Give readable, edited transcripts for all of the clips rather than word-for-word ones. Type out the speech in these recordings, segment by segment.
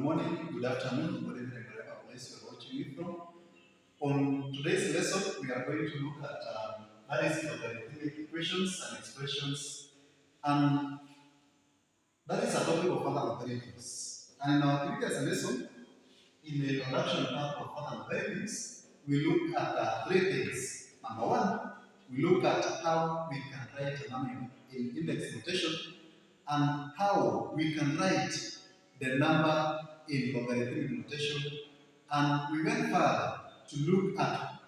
Good morning, good afternoon, good evening, wherever place you are watching me from. On today's lesson, we are going to look at that is logarithmic equations and expressions, and that is a topic of other logarithms. And in our previous lesson, in the introduction part of other logarithms, we look at three things. Number one, we look at how we can write a number in index notation and how we can write the number in logarithmic notation, and we went further to look at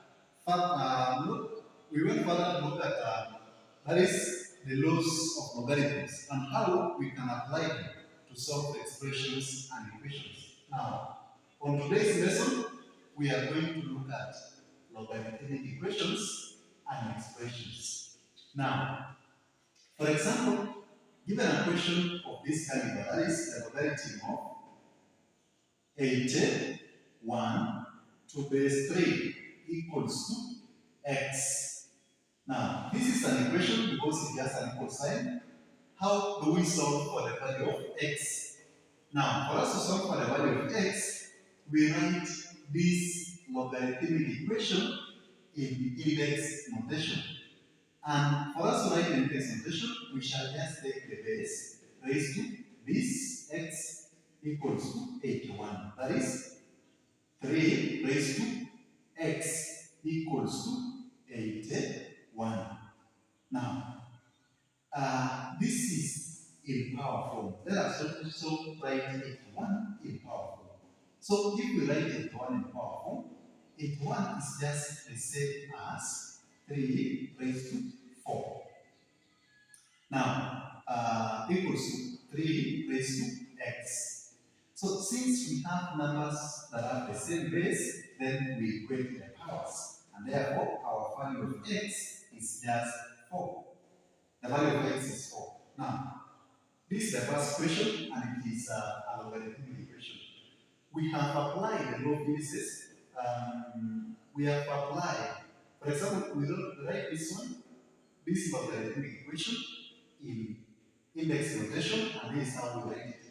that is the laws of logarithms and how we can apply them to solve expressions and equations. Now, on today's lesson, we are going to look at logarithmic equations and expressions. Now, for example, given a question of this caliber, that is the logarithm of 81 to base 3 equals to x. Now, this is an equation because it has an equal sign. How do we solve for the value of x? Now, for us to solve for the value of x, we write this logarithmic equation in index notation. And for us to write in index notation, we shall just take the base raised to this x equals to 81. That is 3 raised to x equals to 81. Now, this is in power form. Let us also write 81 in power form. So if we write 81 in power form, 81 is just the same as 3 raised to 4. Now, equals to 3 raised to x. So since we have numbers that have the same base, then we equate the powers. And therefore, our value of x is just 4. The value of x is 4. Now, this is the first question, and it is a logarithmic equation. We have applied the law of indices. We have applied, for example, we write this one, this logarithmic equation in index notation, and this is how we write it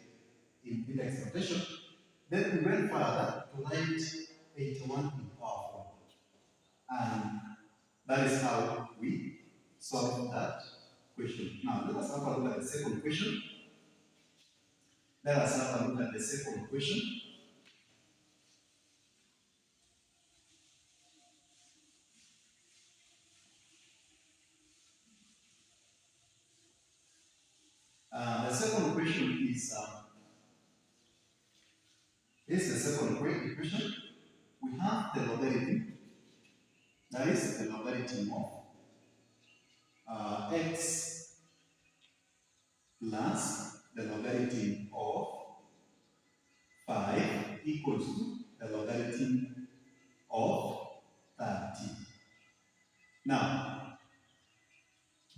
in index notation. Then we went further to write 81 in power form. And that is how we solve that question. Now, let us have a look at the second question. Let us have a look at the second question. The second question is this is the second equation. We have the logarithm, that is the logarithm of x plus the logarithm of 5 equals to the logarithm of 30. Now,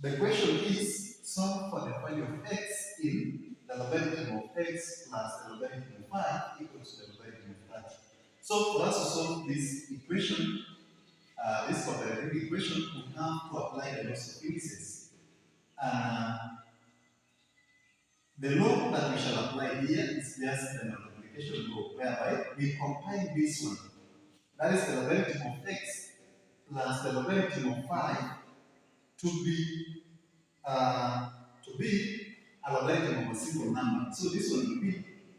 the question is solve for the value of x in the logarithm of x plus the logarithm of 5 equals to the logarithm of 30. So for us to solve this equation, this logarithmic equation, we have to apply the laws of indices. The law that we shall apply here is just the multiplication law, whereby we combine this one, that is the logarithm of x plus the logarithm of 5, to be a logarithm of a single number. So this one will be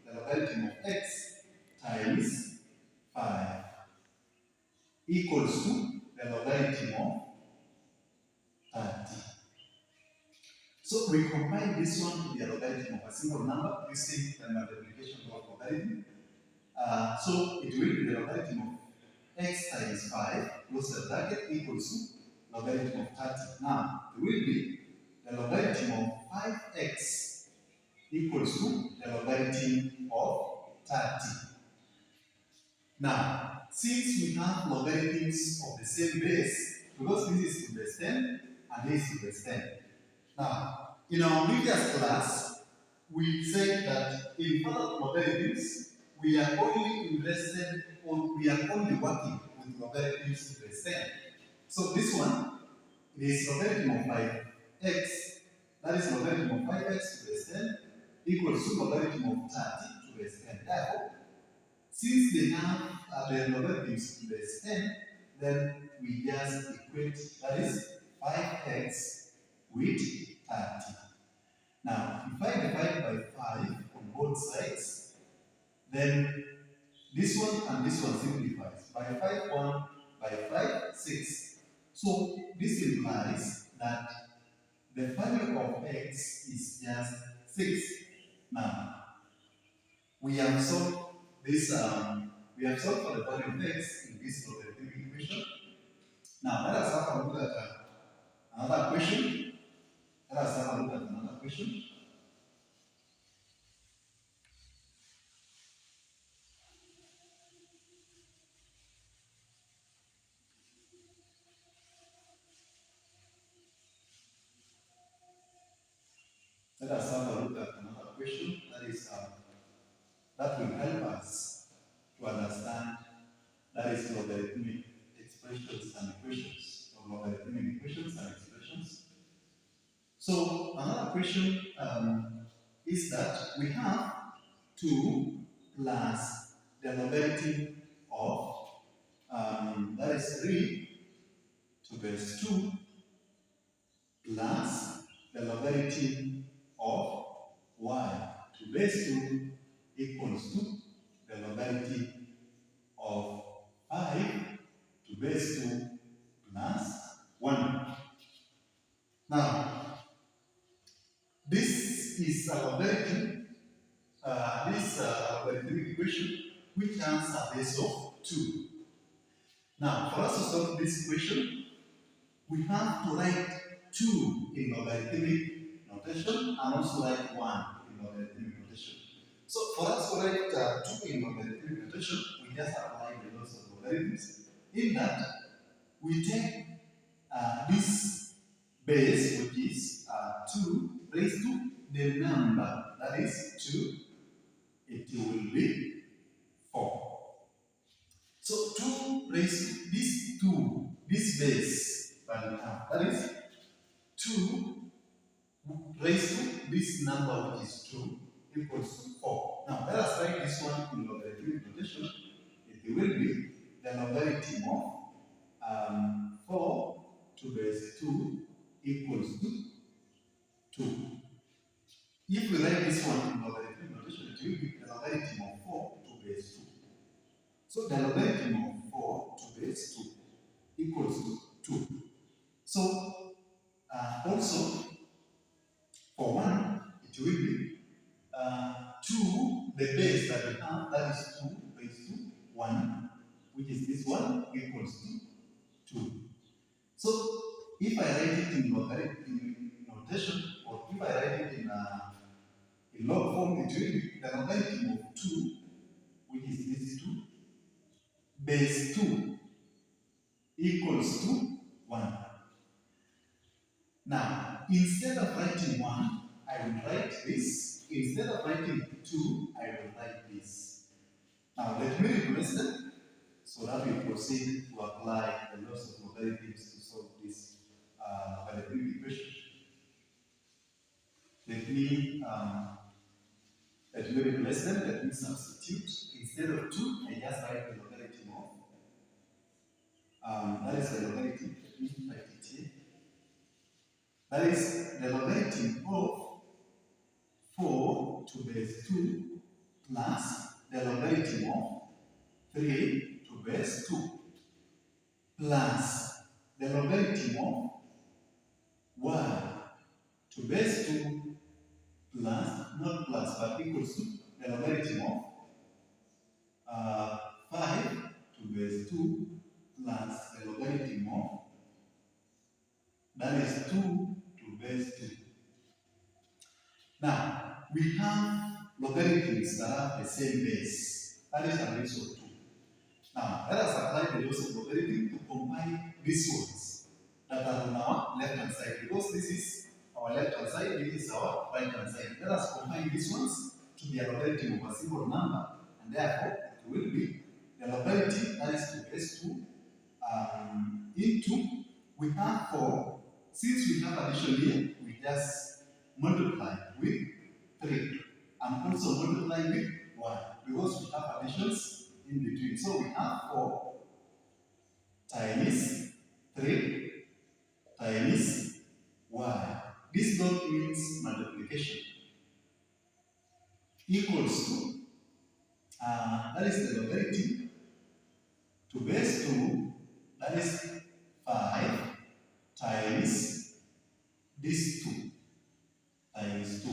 the logarithm of x times 5 equals to the logarithm of 30. So we combine this one to be a logarithm of a single number using the multiplication law of logarithm. So it will be the logarithm of x times 5 close the bracket equals to logarithm of 30. Now, it will be the logarithm of 5x equals to the logarithm of 30. Now, since we have logarithms of the same base, because this is to base 10 and this is to base 10. Now, in our previous class, we said that in further logarithms, we are only interested or we are only working with logarithms to base 10. So this one is logarithm of 5x, that is logarithm of 5x to base 10 equals to logarithm of 30 to base 10. Therefore, Since they have the logarithms to base 10, then we just equate, that is 5x with 30. Now, if I divide by 5 on both sides, then this one and this one simplifies. By 5, 1, by 5, 6. So, this implies that the value of x is just 6. Now, we have solved this, we have solved for the value of x in this logarithmic equation. Now, let us have a look at another question. Let us have a look at another question. Let us have a look at another question that is that will help us to understand, that is logarithmic expressions and equations, or logarithmic equations and expressions. So another question is that we have 2 plus the logarithm of that is 3 to base 2 plus the logarithm of y to base 2 equals to the logarithm of 5 to base 2 plus 1. Now, this is a logarithm, logarithmic equation which has a base of 2. Now, for us to solve this equation, we have to write 2 in logarithmic notation and also write 1 in logarithmic notation. So, for us to write 2 in logarithmic notation, we just apply the laws of logarithms. In that, we take this base, which is 2 raised to the number, that is 2, it will be 4. So 2 raised to this 2, this base value, that is 2 raised to this number, which is 2, equals to 4. Now let us write this one in logarithmic notation. It will be the logarithm of 4 to base 2 equals to 2. If we write this one in logarithmic notation, it will be the logarithm of 4 to base 2. So the logarithm of 4 to base 2 equals to 2. So also for 1, it will be 2, the base that we have, that is 2 raised to 1, which is this one, equals to 2. So if I write it in logarithmic notation, or if I write it in log form, it will be the logarithm of 2, which is this 2, base 2 equals to 1. Now, instead of writing 1, I will write this. Instead of writing 2, I will write this. Now, let me replace them so that we proceed to apply the laws of logarithms to solve this logarithmic equation. Let me replace them. Let me substitute. Instead of 2, I just write the logarithm of, that is the logarithm, let me write it here. That is the logarithm of 4 to base 2 plus the logarithm of 3 to base 2 plus the logarithm of 1 to base 2 plus, not plus, but equals to the logarithm of 5 to base 2 plus the logarithm of, that is 2 to base 2. Now, we have logarithms that have the same base. That is a base of 2. Now, let us apply the laws of logarithm to combine these ones that are on our left-hand side. Because this is our left-hand side, this is our right-hand side. Let us combine these ones to be a logarithm of a single number, and therefore it will be the logarithm, that is to base 2, into, we have 4. Since we have addition here, we just multiply with 3 and also multiply with 1 because we have additions in between. So we have 4 times 3 times y. This dot means multiplication. Equals to, that is the logarithm to base 2, that is 5 times this 2 times 2.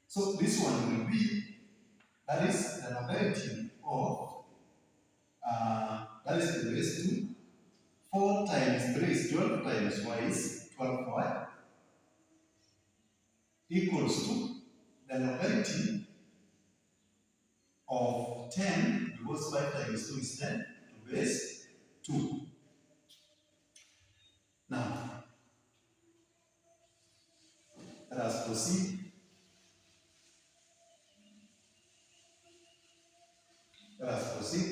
So this one will be, that is the logarithm of, that is the base 2. 4 times 3 is 12 times y is 12y equals to the logarithm of 10, because 5 times 2 is 10, to base 2. Now, let us proceed. Let us proceed.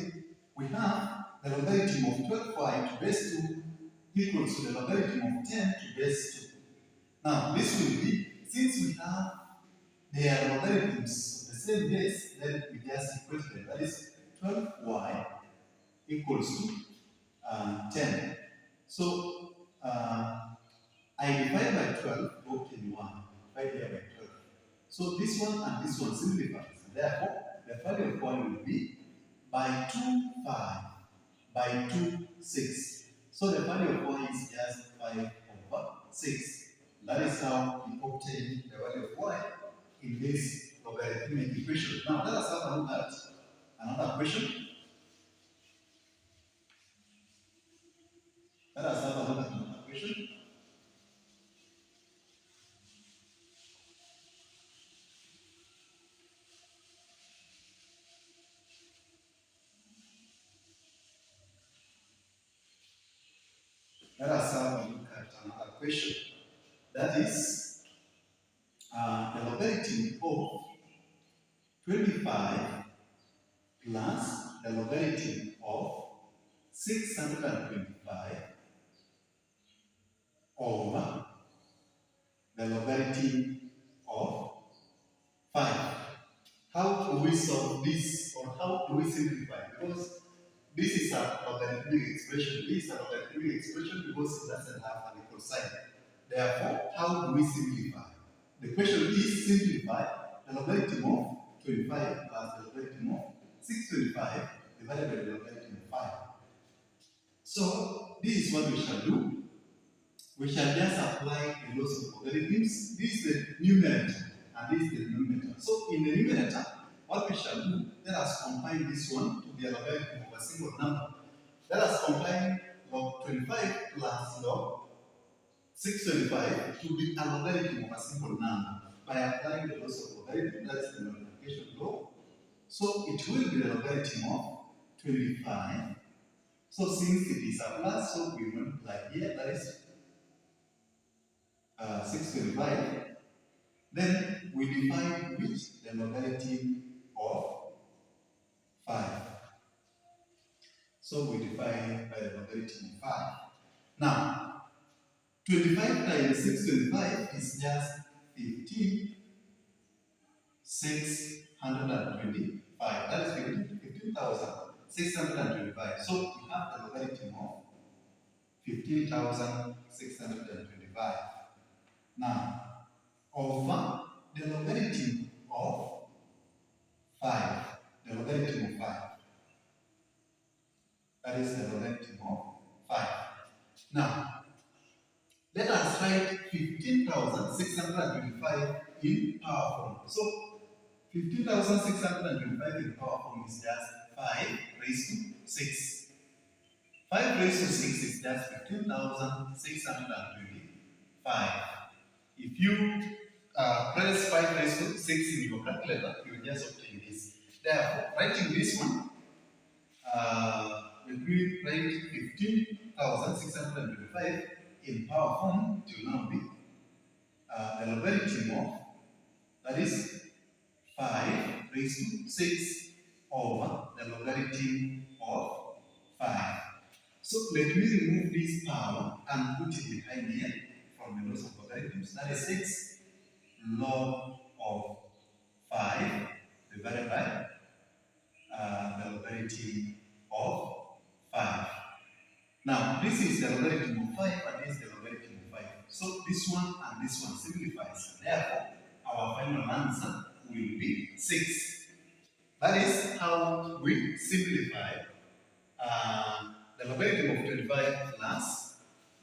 We have the logarithm of 12y to base 2 equals to the logarithm of 10 to base 2. Now, this will be, since we have their logarithms of the same base, then we just equate them. That is 12y equals to 10. So, I divide by 12, both in 1. Divide here by 12. So this one and this one simplifies. Therefore, the value of y will be by 2, 5, by 2, 6. So the value of y is just 5 over 6. That is how we obtain the value of y in this logarithmic equation. Now let us have a look at another question. Let us have a look at another question. Let us have a look at another question. That is the logarithm of 25 plus the logarithm of 625 over the logarithm of 5. How do we solve this, or how do we simplify? Because this is a logarithmic expression. This is a logarithmic expression because it doesn't have an equal sign. Therefore, how do we simplify? The question is simplify the logarithm of 25 plus the logarithm of 625 divided by the logarithm of 5. So, this is what we shall do. We shall just apply the laws of logarithms. This is the numerator and this is the denominator. So, in the numerator, what we shall do, let us combine this one to be a logarithm of a single number. Let us combine log 25 plus log 625 to be a logarithm of a single number by applying the laws of logarithm, that is the multiplication law. So it will be the logarithm of 25. So since it is a plus, so we multiply here, that is 625. Then we divide with the logarithm of 5. So we divide by the logarithm of 5. Now, 25 times 625 is just 15,625. That is 15,625. So we have the logarithm of 15,625. Now, over the logarithm of 5. The logarithm of 5. That is the logarithm of 5. Now, let us write 15,625 in power form. So, 15,625 in power form is just 5 raised to 6. 5 raised to 6 is just 15,625. If you press 5 raised to 6 in your calculator, you will just obtain this. Therefore, writing this one, when we write 15,625 in power form, it will now be the logarithm of, that is 5 raised to 6 over the logarithm of 5. So let me remove this power and put it behind here from the laws of logarithms. That is 6 log of 5 divided by the this is the logarithm of 5 and this is the logarithm of 5. So this one and this one simplifies. Therefore, our final answer will be 6. That is how we simplify the logarithm of 25 plus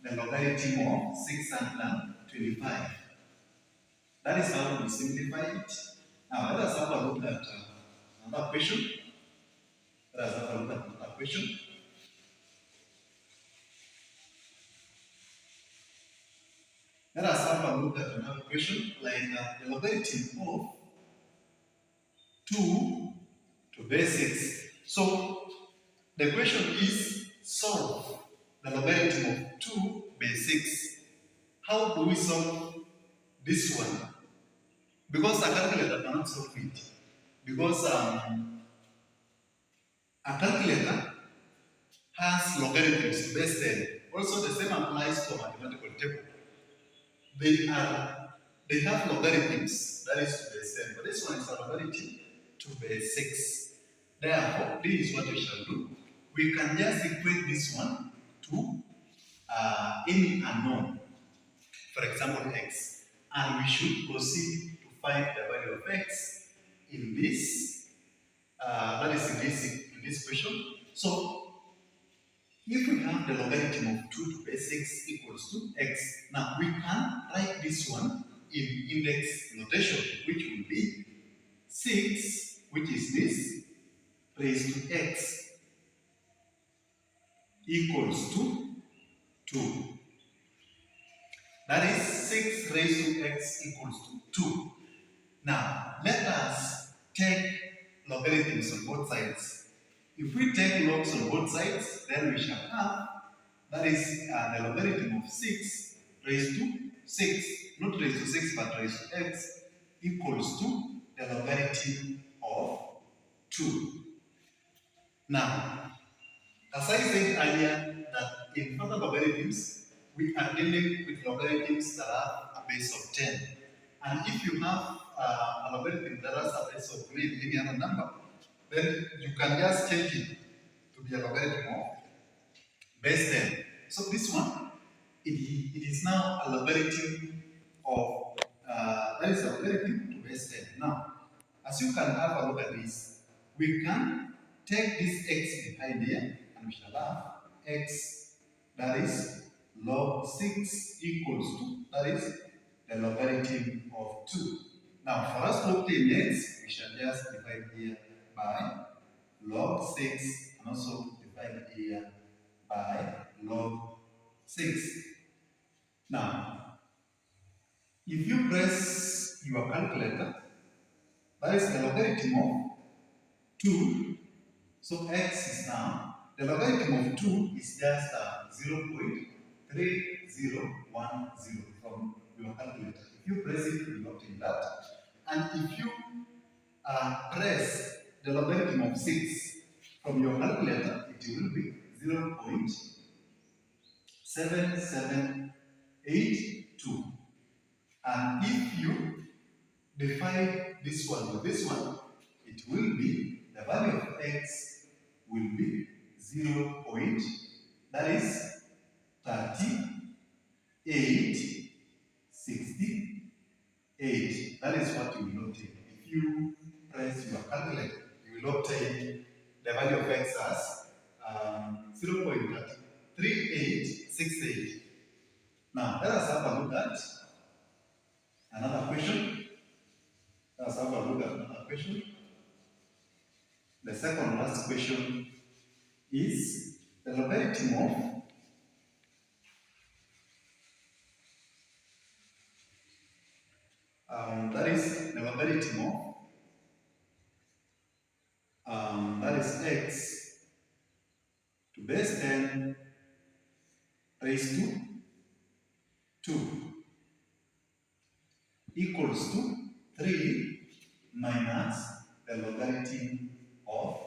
the logarithm of 625. That is how we simplify it. Now let us have a look at another question. Let us have a look at another question. Let us have a look at another question, like the logarithm of 2 to base 6. So the question is solve the logarithm of 2 base 6. How do we solve this one? Because a calculator cannot solve it. Because a calculator has logarithms to base 10. Also, the same applies to a mathematical table. They have logarithms, that is to base 10. But this one is a logarithm to base 6. Therefore, this is what we shall do. We can just equate this one to any unknown, for example, x. And we should proceed to find the value of x in this, that is in this question. So, if we have the logarithm of 2 to base 6 equals to x, now we can write this one in index notation, which will be 6, which is this, raised to x equals to 2. That is 6 raised to x equals to 2. Now, let us take logarithms on both sides. If we take logs on both sides, then we shall have, that is the logarithm of 6 raised to 6, not raised to 6, but raised to x, equals to the logarithm of 2. Now, as I said earlier, that in further logarithms, we are dealing with logarithms that have a base of 10. And if you have a logarithm that has a base of any other number, then you can just change it to be a logarithm of base 10. So this one, it is now a logarithm of, that is a logarithm to base 10. Now, as you can have a look at this, we can take this x behind here, and we shall have x, that is log 6 equals to, that is the logarithm of 2. Now, for us to obtain x, we shall just divide here by log 6, and also divide here by log 6. Now, if you press your calculator, that is the logarithm of 2, so x is now, the logarithm of 2 is just 0.3010 from your calculator. If you press it, you will obtain that. And if you press the logarithm of 6 from your calculator, it will be 0.7782. And if you divide this one with this one, it will be, the value of x will be 0. That is 3868. That is what you will obtain. If you press your calculator, you will obtain the value of x as 0.3868. Now, let us have a look at another question. Let's have a look at another question. The second last question is the logarithm of that is the logarithm of that is x to base 10 raised to 2 equals to 3 minus the logarithm of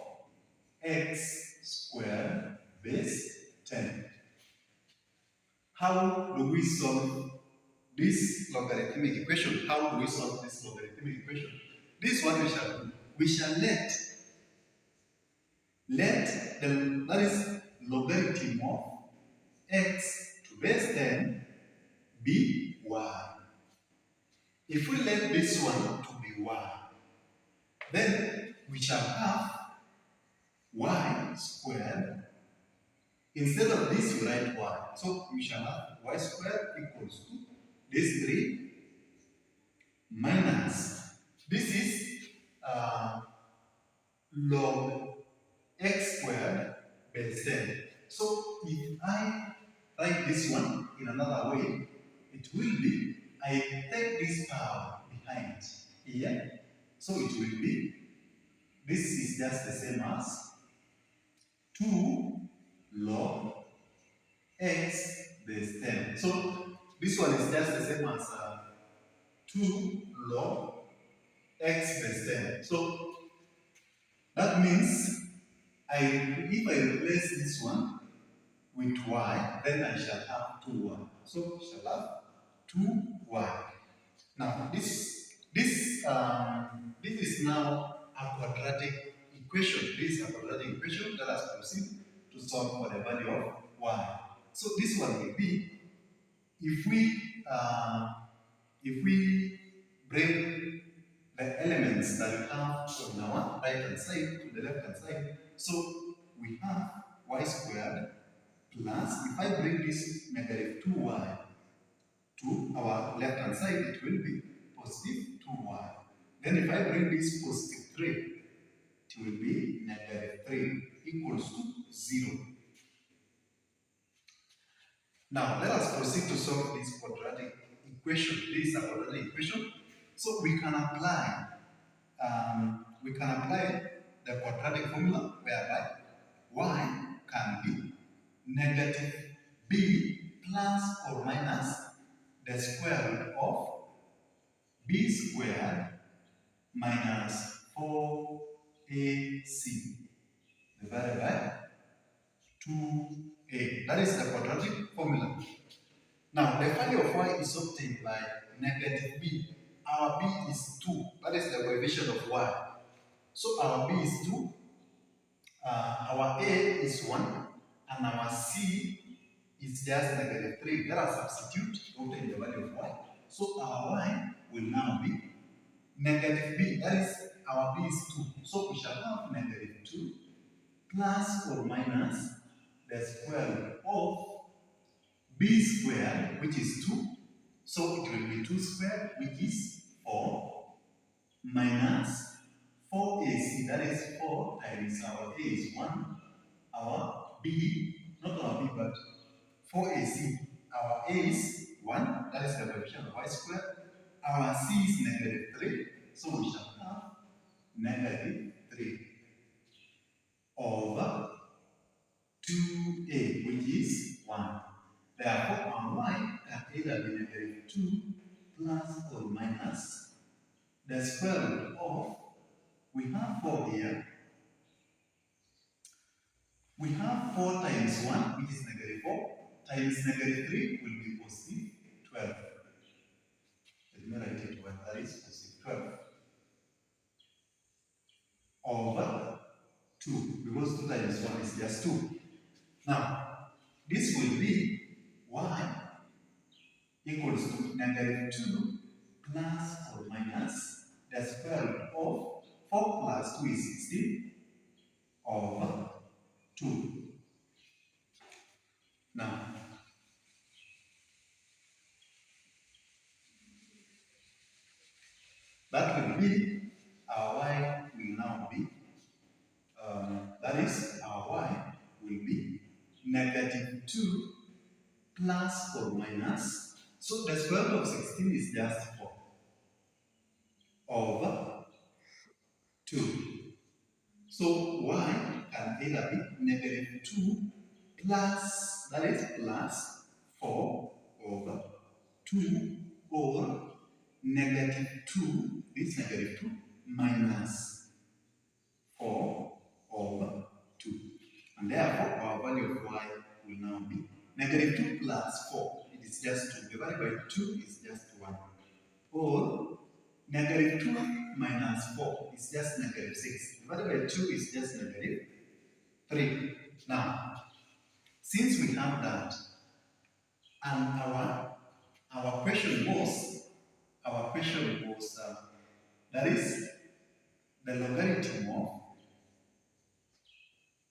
x squared base 10. How do we solve this logarithmic equation? How do we solve this logarithmic equation? This is what we shall do. We shall let the, that is logarithm of x to base 10 be y. If we let this one to be y, then we shall have y squared. Instead of this, we write y. So we shall have y squared equals to this 3 minus, this is log x squared base 10. So if I write this one in another way, it will be, I take this power behind here, so it will be, this is just the same as 2 log x base 10. So this one is just the same as 2 log x base 10. So that means if I replace this one with y, then I shall have 2y. So I shall have 2y. Now this is now a quadratic equation. This is a quadratic equation that has proceed to solve for the value of y. So this one will be, if we bring the elements that we have on our right hand side to the left hand side, so we have y squared plus, if I bring this negative 2y to our left hand side, it will be positive 2y. Then if I bring this positive 3, it will be negative 3 equals to 0. Now let us proceed to solve this quadratic equation. This is a quadratic equation. So we can apply the quadratic formula whereby y can be negative b plus or minus the square root of b squared minus 4ac divided by 2a. That is the quadratic formula. Now, the value of y is obtained by negative b. Our b is 2. That is the coefficient of y. So our b is 2, our a is 1, and our c is just negative 3. Let us substitute to obtain the value of y. So our y will now be negative b. That is, our b is 2. So we shall have negative 2 plus or minus the square root of b squared, which is 2. So it will be 2 squared, which is 4, minus 4ac, that is 4 times our a is 1, our b, not our b, but 4ac, our a is 1, that is the coefficient of y squared, our c is negative 3, so we shall have negative 3 over 2a, which is 1. Therefore, our y can either be negative 2 plus or minus the square root of, we have 4 here. We have 4 times 1, which is negative 4, times negative 3 will be positive 12. Let me write it well, that is positive 12. Over 2, because 2 times 1 is just 2. Now, this will be y equals to negative 2 plus or minus the square root of 4 plus 2 is 16 over 2. Now, that will be, our y will now be, that is, our y will be negative 2 plus or minus, so the square root of 16 is just 4 over 2. So y can either be negative 2 plus, that is plus 4 over 2, or negative 2, this negative 2, minus 4 over 2. And therefore, our value of y will now be negative 2 plus 4. It is just 2. Divided by 2 is just 1. Or negative 2 minus 4 is just negative 6. Divided by 2 is just negative 3. Now, since we have that, And our question was, that is the logarithm of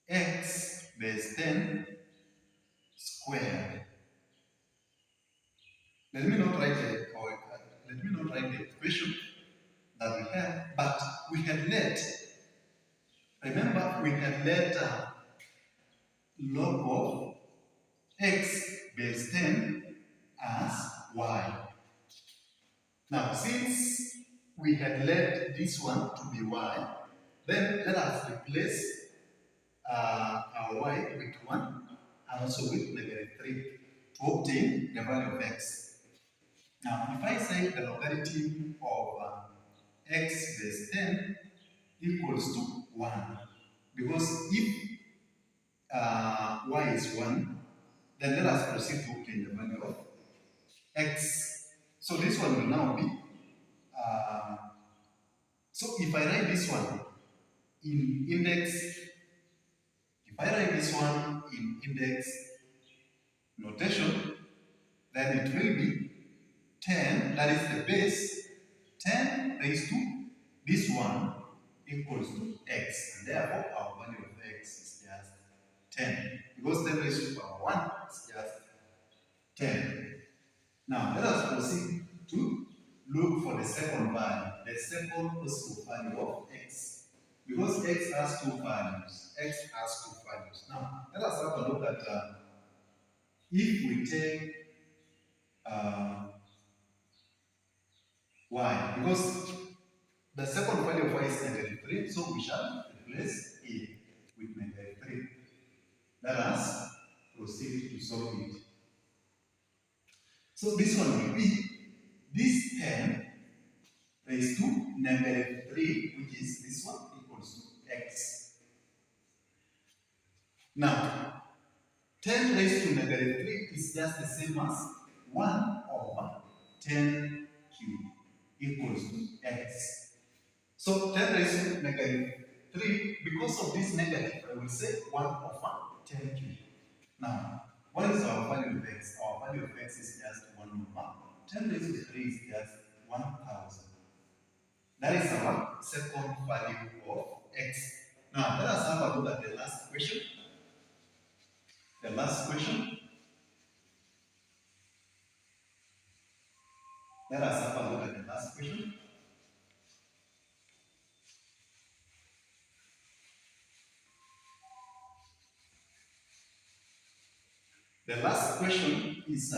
x base 10 squared. Let me not write the equation that we have, but we had let, remember, we had let log of x base 10 as y. Now, since we had let this one to be y, then let us replace our y with 1 and also with -3 to obtain the value of x. Now, if I say the logarithm of x base 10 equals to 1, because if y is 1, then let us proceed to obtain the value of x. So this one will now be, so if I write this one in index, notation, then it will be 10, that is the base, 10 raised to this one equals to x. And therefore, our value of x is just 10. Because 10 raised to power 1 is just 10. Now, let us proceed to look for the second value, the second possible value of x. Because x has two values. Now, let us have a look at if we take y, because the second value of y is -3, so we shall replace a with -3. Let us proceed to solve it. So this one will be this 10 raised to -3, which is this one, equals to x. Now, 10 raised to -3 is just the same as 1 over 10 cubed equals to x. So 10 raised to -3, because of this negative, I will say 1 over 10 cubed. Now, what is our value of x? Our value of x is just 1 over 10 raised to 3 is just 1000. That is our second value of x. Now, let us have a look at the last question. Let us have a look at the last question. The last question is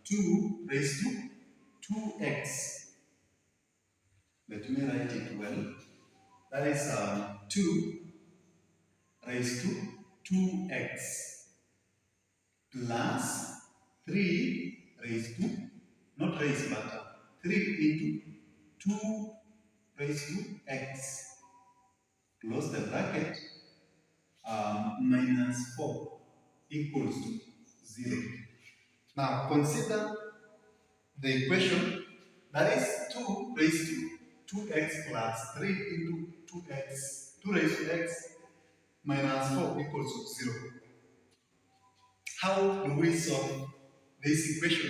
2 raised to 2x. Let me write it well. That is 2 raised to 2x plus 3 raised to, not raised but 3 into 2 raised to x, close the bracket, minus 4 equals to 0. Now consider the equation, that is 2 raised to 2x plus 3 into 2x, 2 raised to x minus 4 equals to 0. How do we solve this equation?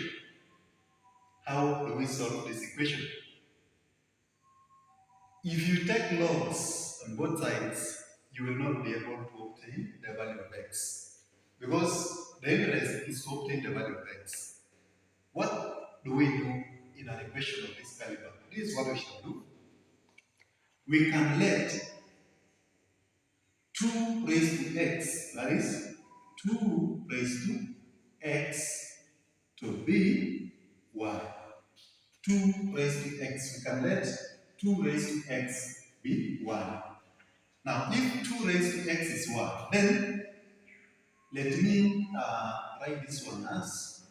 If you take logs on both sides, you will not be able to obtain the value of x, because the evidence is to obtain the value of x. What do we do in an equation of this caliber? This is what we shall do. We can let 2 raised to x, that is 2 raised to x, to be y. 2 raised to x, we can let 2 raised to x be y. Now, if 2 raised to x is y, then let me write this one as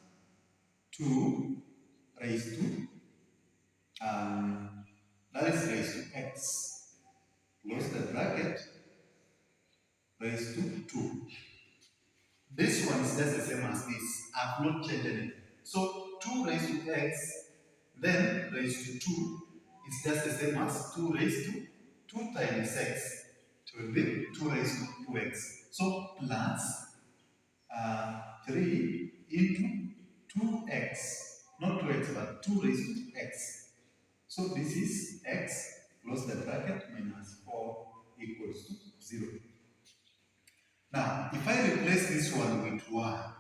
2 raised to, that is raised to x, close the bracket, raised to 2. This one is just the same as this. I have not changed anything. So 2 raised to x, then raised to 2 is just the same as 2 raised to 2 times x. It will be 2 raised to 2x. So plus 3 into 2 2 raised to x. So this is x, close the bracket, minus 4 equals to 0. Now, if I replace this one with y,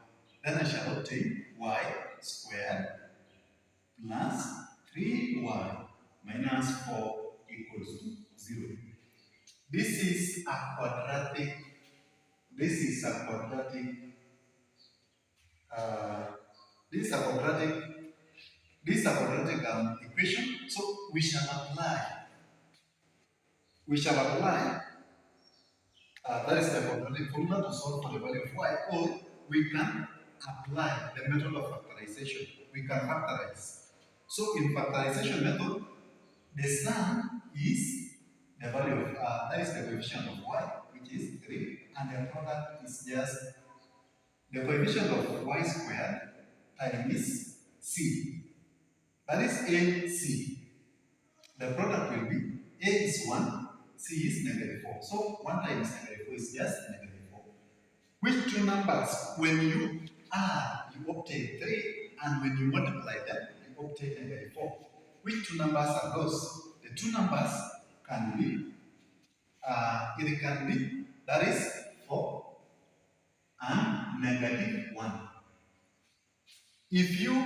then I shall obtain y squared plus 3y minus 4 equals to 0. This is a quadratic, this is a quadratic, this is a quadratic, equation. So we shall apply, that is the quadratic formula to solve for the value of y, or we can apply the method of factorization. We can factorize. So in factorization method, the sum is the value of, that is the coefficient of y, which is 3, and the product is just the coefficient of y squared times c. That is a c. The product will be a is 1, c is negative 4. So 1 times negative 4 is just negative 4. Which two numbers, when you add, you obtain 3, and when you multiply them, you obtain negative 4. Which two numbers are those? The two numbers can be, that is 4 and negative 1. If you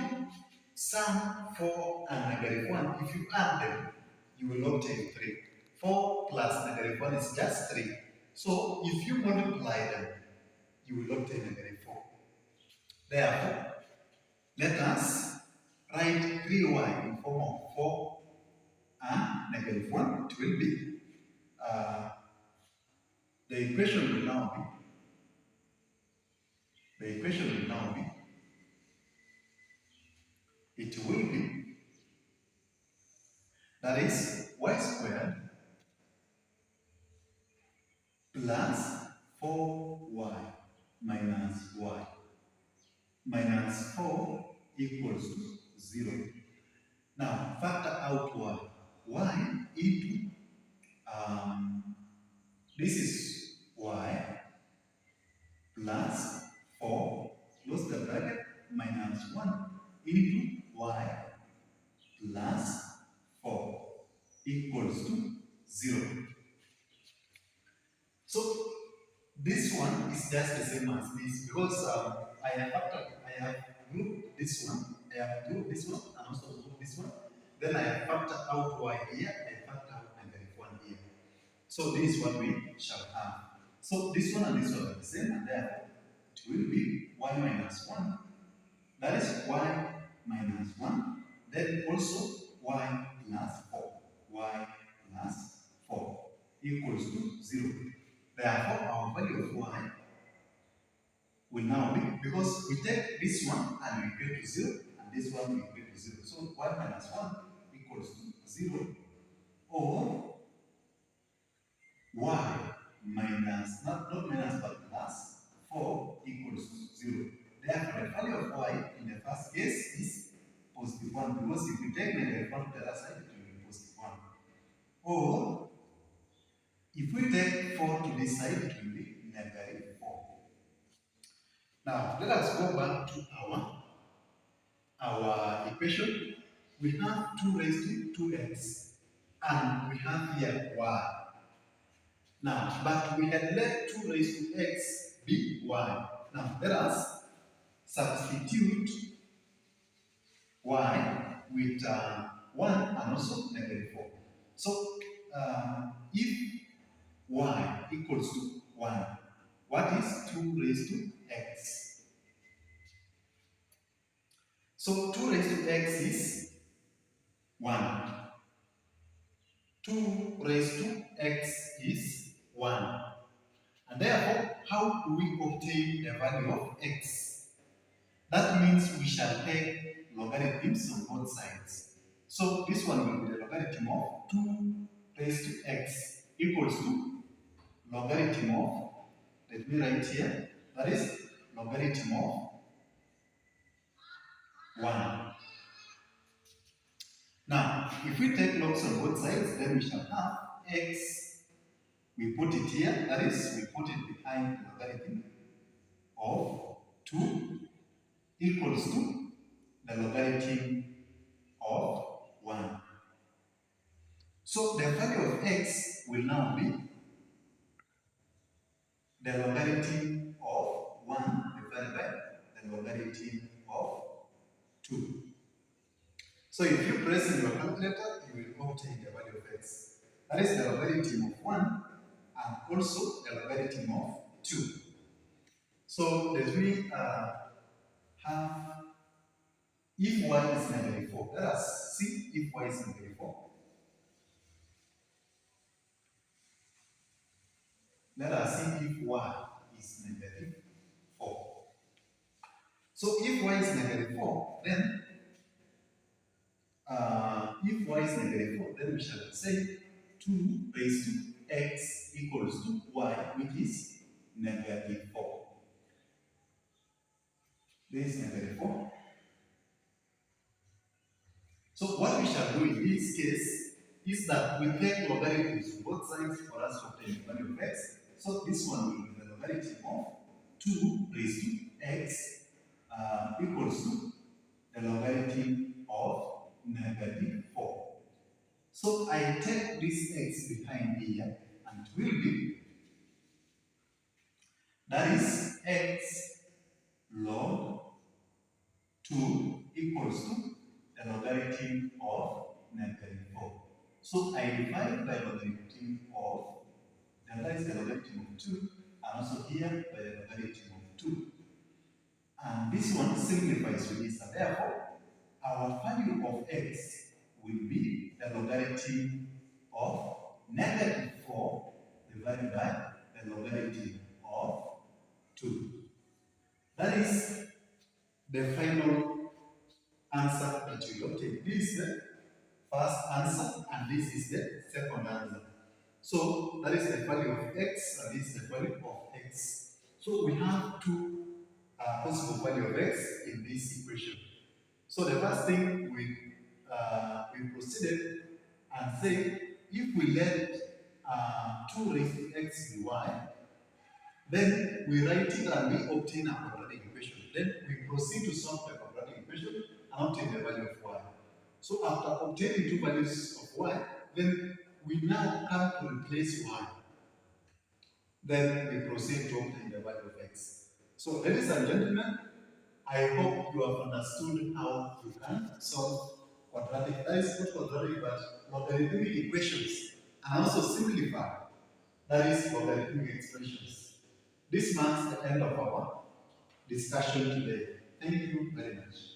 sum 4 and negative 1, if you add them, you will obtain 3. 4 plus negative 1 is just 3. So if you multiply them, you will obtain negative 4. Therefore, let us write 3y in form of 4 and negative 1. It will be, the equation will now be, it will be, that is y squared plus 4y minus y minus 4 equals to 0. Now, factor out y. Y into, this is y plus 4, close the bracket, minus 1 into y plus 4 equals to 0. So, this one is just the same as this because I have grouped this one, and also grouped this one. Then I have factored out y here, I factor out negative 1 here. So this is what we shall have. So this one and this one are the same, and therefore it will be y minus 1. That is y minus 1. Then also y plus 4. Y plus 4 equals to 0. Therefore, our value of y will now be, because we take this one and we equate to 0, and this one we equate to 0. So y minus 1 equals to 0, or y minus, not minus but plus 4 equals to 0. Therefore, the value of y in the first case is positive 1, because if we take negative 1 to the other side, it will be positive 1. Or, if we take 4 to this side, it will be negative 4. Now, let us go back to our equation. We have 2 raised to 2x, and we have here y. Now, but we had let 2 raised to x be y. Now, let us substitute y with 1 and also negative 4. So, if y equals to 1, what is 2 raised to x? So 2 raised to x is 1. 2 raised to x is 1. And therefore, how do we obtain the value of x? That means we shall take logarithms on both sides. So this one will be the logarithm of 2 raised to x equals to logarithm of, let me write here, that is logarithm of 1. Now, if we take logs on both sides, then we shall have x, we put it here, that is, we put it behind the logarithm of 2 equals to the logarithm of 1. So the value of x will now be the logarithm of 1 divided by the logarithm of 2. So if you press in your calculator, you will obtain the value of x. That is the logarithm of 1 and also the logarithm of 2. So let me have if y is negative 4. Let us see if y is negative 4. Let us see if y is negative 4. So if y is negative 4, then if y is negative 4, then we shall say 2 raised to x equals to y, which is negative 4. This is negative 4. So what we shall do in this case is that we take logarithms to both sides for us to obtain the value of x. So this one will be the logarithm of 2 raised to x equals to the logarithm of negative 4. So I take this x behind here and it will be, that is x log 2 equals to the logarithm of negative 4. So I divide by logarithm of, that is the logarithm of 2, and also here by the logarithm of 2. And this one simplifies with this, and therefore our value of x will be the logarithm of negative 4 divided by the logarithm of 2. That is the final answer that you obtain. This is the first answer and this is the second answer. So that is the value of x and this is the value of x. So we have two possible value of x in this equation. So the first thing we proceeded and say if we let 2 raised to x be y, then we write it and we obtain a quadratic equation. Then we proceed to solve the quadratic equation and obtain the value of y. So after obtaining two values of y, then we now come to replace y. Then we proceed to obtain the value of x. So ladies and gentlemen, I hope you have understood how you can solve quadratic, that is not quadratic but logarithmic equations, and also simplify, that is logarithmic expressions. This marks the end of our discussion today. Thank you very much.